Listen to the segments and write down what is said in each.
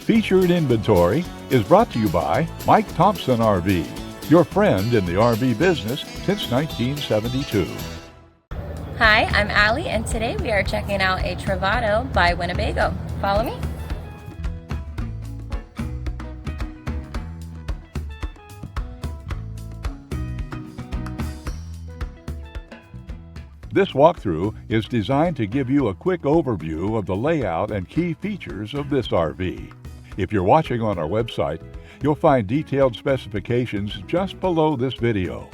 Featured Inventory is brought to you by Mike Thompson RV, your friend in the RV business since 1972. Hi, I'm Allie, and today we are checking out a Travato by Winnebago. Follow me. This walkthrough is designed to give you a quick overview of the layout and key features of this RV. If you're watching on our website, you'll find detailed specifications just below this video.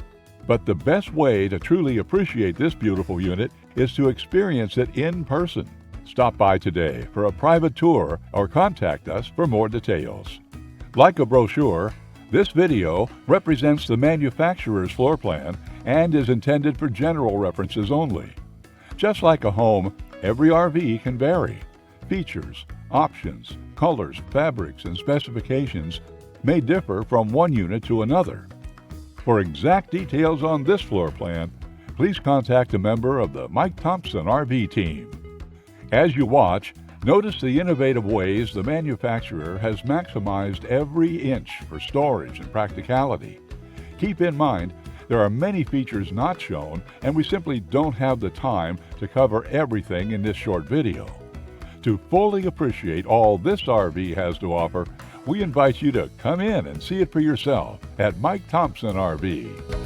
But the best way to truly appreciate this beautiful unit is to experience it in person. Stop by today for a private tour or contact us for more details. Like a brochure, this video represents the manufacturer's floor plan and is intended for general references only. Just like a home, every RV can vary. Features, options, colors, fabrics, and specifications may differ from one unit to another. For exact details on this floor plan, please contact a member of the Mike Thompson RV team. As you watch, notice the innovative ways the manufacturer has maximized every inch for storage and practicality. Keep in mind, there are many features not shown, and we simply don't have the time to cover everything in this short video. To fully appreciate all this RV has to offer, we invite you to come in and see it for yourself at Mike Thompson RV.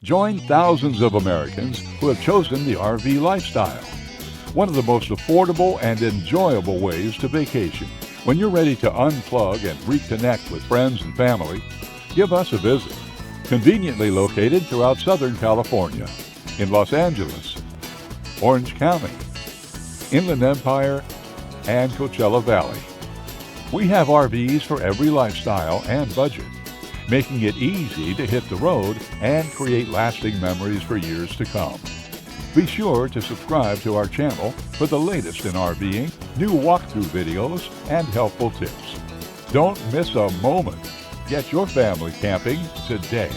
Join thousands of Americans who have chosen the RV lifestyle. One of the most affordable and enjoyable ways to vacation. When you're ready to unplug and reconnect with friends and family, give us a visit. Conveniently located throughout Southern California, in Los Angeles, Orange County, Inland Empire, and Coachella Valley. We have RVs for every lifestyle and budget, making it easy to hit the road and create lasting memories for years to come. Be sure to subscribe to our channel for the latest in RVing, new walkthrough videos, and helpful tips. Don't miss a moment. Get your family camping today.